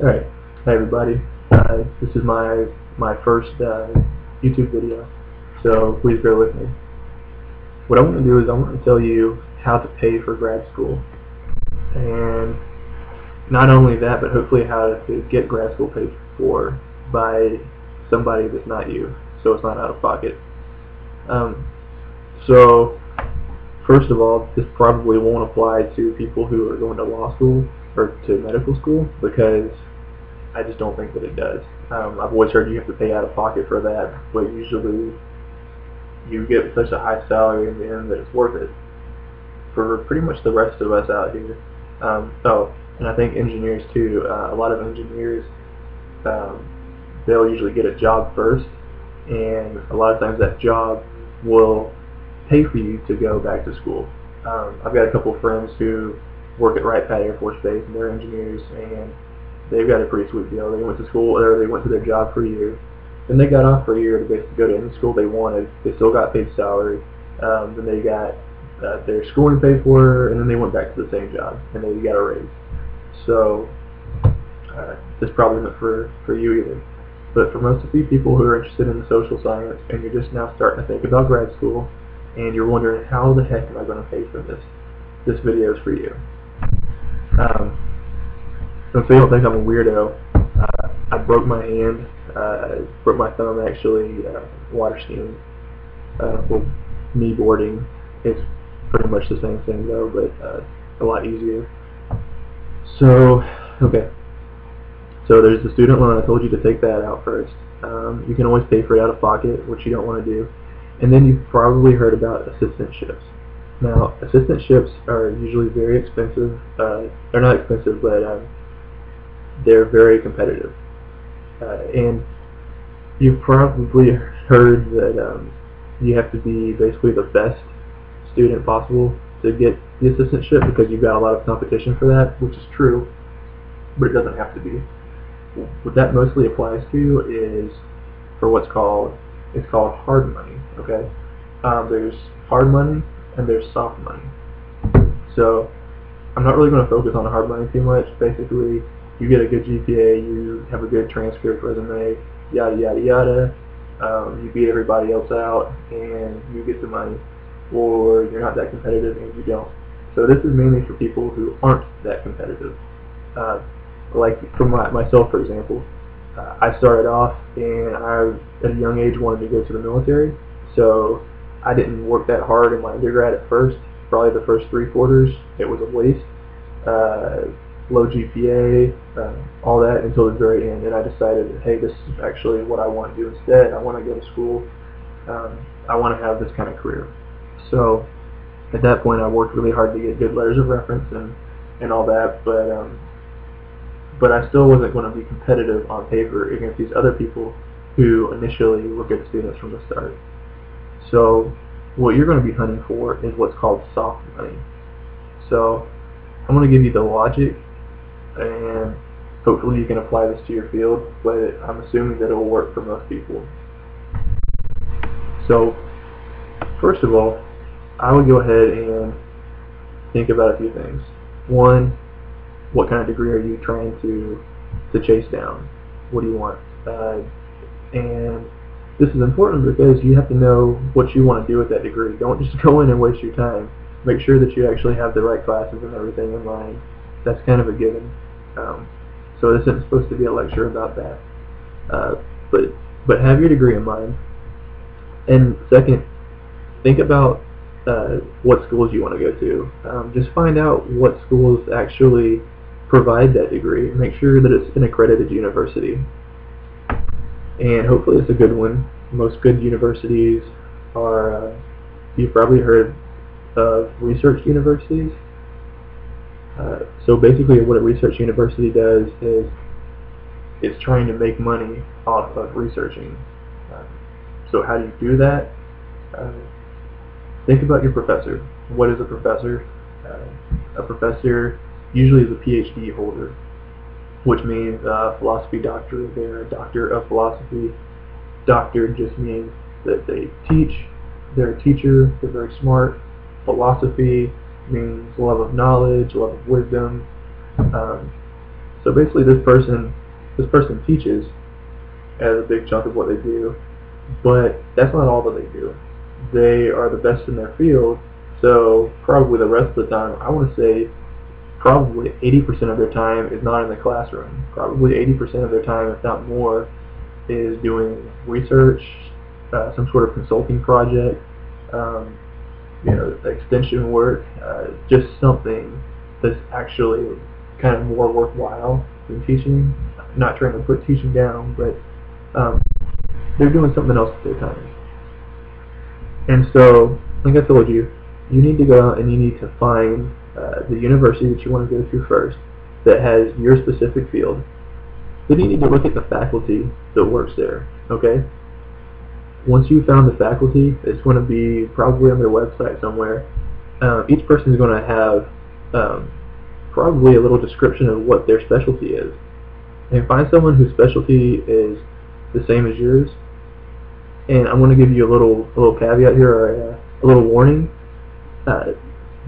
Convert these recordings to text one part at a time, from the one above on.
Alright, hi everybody. This is my first YouTube video, so please bear with me. What I want to do is I want to tell you how to pay for grad school, and not only that, but hopefully how to get grad school paid for by somebody that's not you, so it's not out of pocket. So first of all, this probably won't apply to people who are going to law school or to medical school, because I just don't think that it does. I've always heard you have to pay out of pocket for that, but usually you get such a high salary in the end that it's worth it for pretty much the rest of us out here. And I think engineers too. A lot of engineers, they'll usually get a job first, and a lot of times that job will pay for you to go back to school. I've got a couple of friends who work at Wright Pat Air Force Base, and they're engineers, and they've got a pretty sweet deal. They went to school, or they went to their job for a year, then they got off for a year to basically go to any school they wanted. They still got paid salary. Then they got their schooling paid for, and then they went back to the same job, and they got a raise. So this probably isn't for you either. But for most of you people who are interested in the social science, and you're just now starting to think about grad school, and you're wondering, how the heck am I going to pay for this? This video is for you. So you don't think I'm a weirdo, I broke my hand, broke my thumb actually, water skiing. Well, knee boarding, it's pretty much the same thing though, but a lot easier. So, okay. So there's the student loan. I told you to take that out first. You can always pay for it out of pocket, which you don't want to do. And then you've probably heard about assistantships. Now, assistantships are usually very expensive. They're not expensive, but they're very competitive. And you've probably heard that you have to be basically the best student possible to get the assistantship, because you've got a lot of competition for that, which is true, but it doesn't have to be. What that mostly applies to is for what's called hard money. Okay, there's hard money and there's soft money. So I'm not really going to focus on hard money too much. Basically, you get a good GPA, you have a good transcript, resume, yada yada yada. You beat everybody else out, and you get the money. Or you're not that competitive and you don't. So this is mainly for people who aren't that competitive. Like for myself, for example, I started off, and I, at a young age, wanted to go to the military. So I didn't work that hard in my undergrad at first. Probably the first 3 quarters, it was a waste. Low GPA, all that, until the very end. And I decided, hey, this is actually what I want to do instead. I want to go to school. I want to have this kind of career. So at that point, I worked really hard to get good letters of reference and all that, but I still wasn't going to be competitive on paper against these other people who initially were good students from the start. So what you're going to be hunting for is what's called soft money. So I'm going to give you the logic, and hopefully you can apply this to your field, but I'm assuming that it will work for most people. So first of all, I would go ahead and think about a few things. One, what kind of degree are you trying to chase down? What do you want? And this is important because you have to know what you want to do with that degree. Don't just go in and waste your time. Make sure that you actually have the right classes and everything in line. That's kind of a given. So this isn't supposed to be a lecture about that. But have your degree in mind. And second, think about what schools you want to go to. Just find out what schools actually provide that degree. Make sure that it's an accredited university, and hopefully it's a good one. Most good universities are, you've probably heard of research universities. So basically what a research university does is it's trying to make money off of researching. So how do you do that? Think about your professor. What is a professor? A professor usually is a PhD holder, which means philosophy doctor. They're a doctor of philosophy. Doctor just means that they teach. They're a teacher. They're very smart. Philosophy means love of knowledge, love of wisdom. So basically, this person teaches as a big chunk of what they do, but that's not all that they do. They are the best in their field, so probably the rest of the time, I want to say probably 80% of their time is not in the classroom. Probably 80% of their time, if not more, is doing research, some sort of consulting project, extension work, just something that's actually kind of more worthwhile than teaching. Not trying to put teaching down, but they're doing something else with their time. And so, like I told you, you need to go out and you need to find the university that you want to go to first that has your specific field. Then you need to look at the faculty that works there, okay? Once you've found the faculty, it's going to be probably on their website somewhere. Each person is going to have probably a little description of what their specialty is. And find someone whose specialty is the same as yours. And I'm going to give you a little caveat here, or a little warning.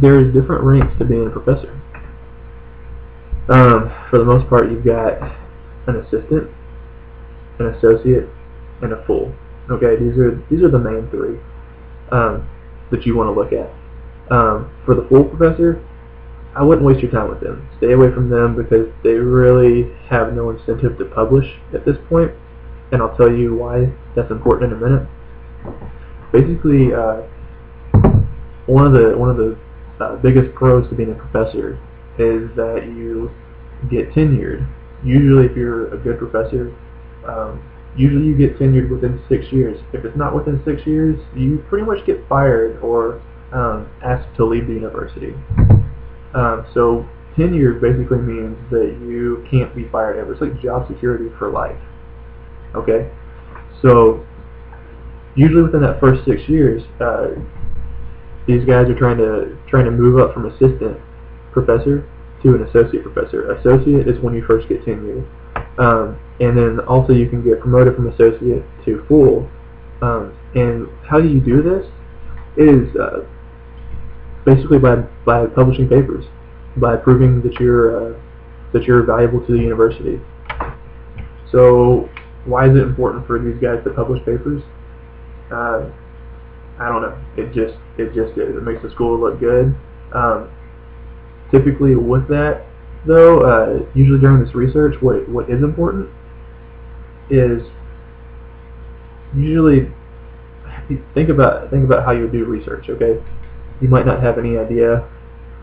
There's different ranks to being a professor. For the most part, you've got an assistant, an associate, and a full. Okay, these are the main three that you want to look at. For the full professor, I wouldn't waste your time with them. Stay away from them because they really have no incentive to publish at this point, and I'll tell you why that's important in a minute. Basically, one of the biggest pros to being a professor is that you get tenured. Usually, if you're a good professor, usually you get tenured within 6 years. If it's not within 6 years, you pretty much get fired or asked to leave the university. So tenure basically means that you can't be fired ever. It's like job security for life. Okay? So usually within that first 6 years, these guys are trying to move up from assistant professor to an associate professor. Associate is when you first get tenured. And then also you can get promoted from associate to full. And how do you do this? Is basically by publishing papers, by proving that you're valuable to the university. So why is it important for these guys to publish papers? I don't know. It just is. It makes the school look good. Typically with that, though, usually during this research, what is important is usually think about how you do research. Okay, you might not have any idea,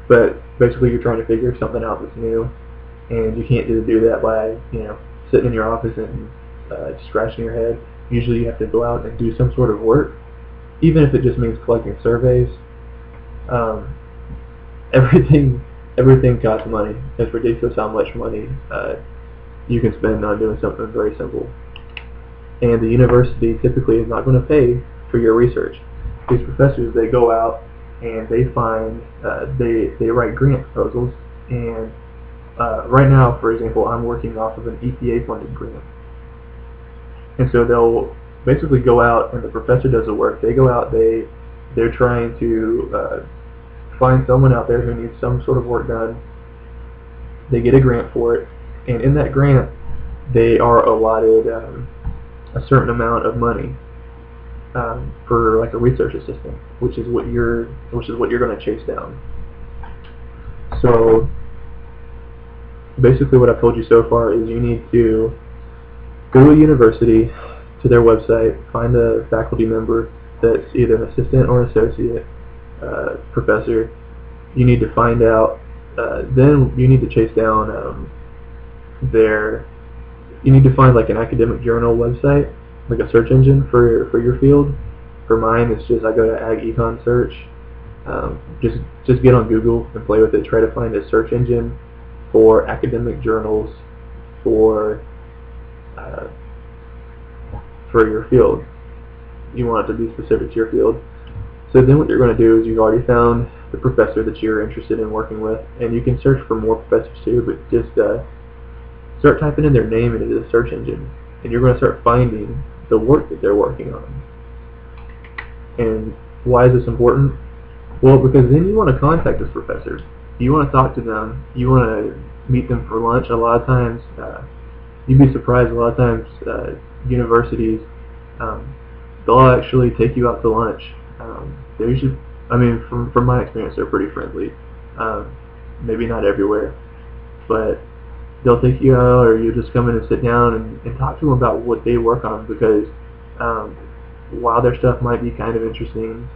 but basically you're trying to figure something out that's new, and you can't just do that by sitting in your office and scratching your head. Usually you have to go out and do some sort of work, even if it just means collecting surveys. Everything costs money. It's ridiculous how much money you can spend on doing something very simple. And the university typically is not going to pay for your research. These professors, they go out and they find, they write grant proposals. And right now, for example, I'm working off of an EPA funded grant. And so they'll basically go out and the professor does the work. They go out, they're trying to find someone out there who needs some sort of work done. They get a grant for it, and in that grant they are allotted a certain amount of money for like a research assistant, which is what you're going to chase down. So basically what I've told you so far is you need to go to a university, to their website, find a faculty member that's either an assistant or associate professor. You need to find out, then you need to chase down you need to find like an academic journal website, like a search engine for your field. For mine, it's just I go to Ag Econ Search. Just get on Google and play with it. Try to find a search engine for academic journals for your field. You want it to be specific to your field. So then what you're going to do is you've already found the professor that you're interested in working with, and you can search for more professors too, but just start typing in their name into the search engine, and you're going to start finding the work that they're working on. And why is this important? Well, because then you want to contact this professor. You want to talk to them. You want to meet them for lunch. A lot of times, you'd be surprised. A lot of times, universities, um, they'll actually take you out to lunch. They usually, I mean, from my experience, they're pretty friendly. Um, Maybe not everywhere, but they'll take you out, or you just come in and sit down and talk to them about what they work on, because um, while their stuff might be kind of interesting,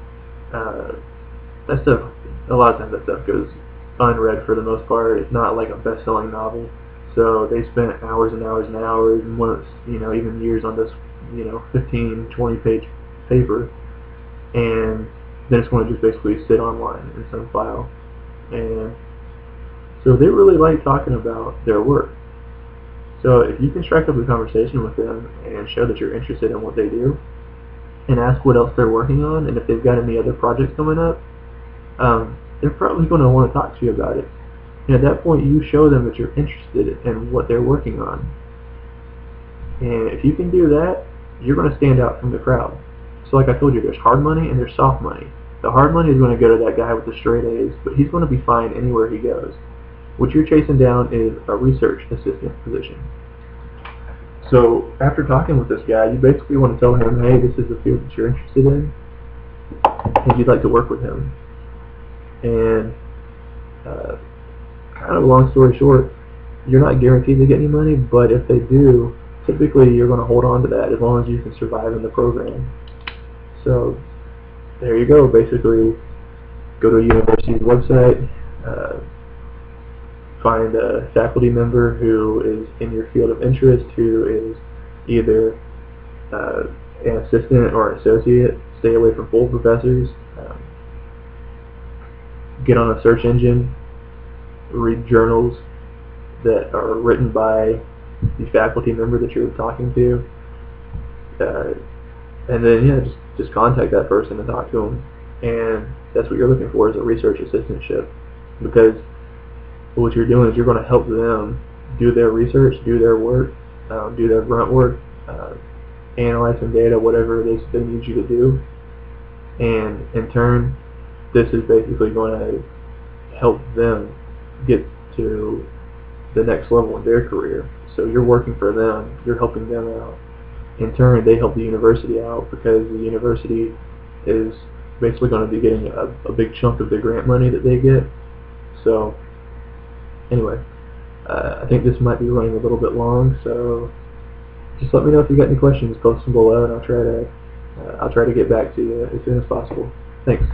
uh, that stuff, a lot of times that stuff goes unread for the most part. It's not like a best-selling novel, so they spent hours and hours and hours, and once, even years on this, 15, 20-page paper, and then it's going to just basically sit online in some file. And so they really like talking about their work. So if you can strike up a conversation with them and show that you're interested in what they do, and ask what else they're working on, and if they've got any other projects coming up, they're probably going to want to talk to you about it. And at that point, you show them that you're interested in what they're working on. And if you can do that, you're going to stand out from the crowd. So like I told you, there's hard money and there's soft money. The hard money is going to go to that guy with the straight A's, but he's going to be fine anywhere he goes. What you're chasing down is a research assistant position. So after talking with this guy, you basically want to tell him, hey, this is the field that you're interested in, and you'd like to work with him. And kind of long story short, you're not guaranteed to get any money, but if they do, typically you're going to hold on to that as long as you can survive in the program. So there you go. Basically, go to a university's website, find a faculty member who is in your field of interest, who is either an assistant or an associate. Stay away from full professors. Get on a search engine, read journals that are written by the faculty member that you're talking to, and then just contact that person and talk to them. And that's what you're looking for, is a research assistantship, because what you're doing is you're going to help them do their research, do their work, do their grunt work, analyze some data, whatever it is they need you to do, and in turn, this is basically going to help them get to the next level in their career. So you're working for them, you're helping them out. In turn, they help the university out, because the university is basically going to be getting a big chunk of the grant money that they get. So anyway, I think this might be running a little bit long, so just let me know if you got any questions. Post them below, and I'll try to get back to you as soon as possible. Thanks.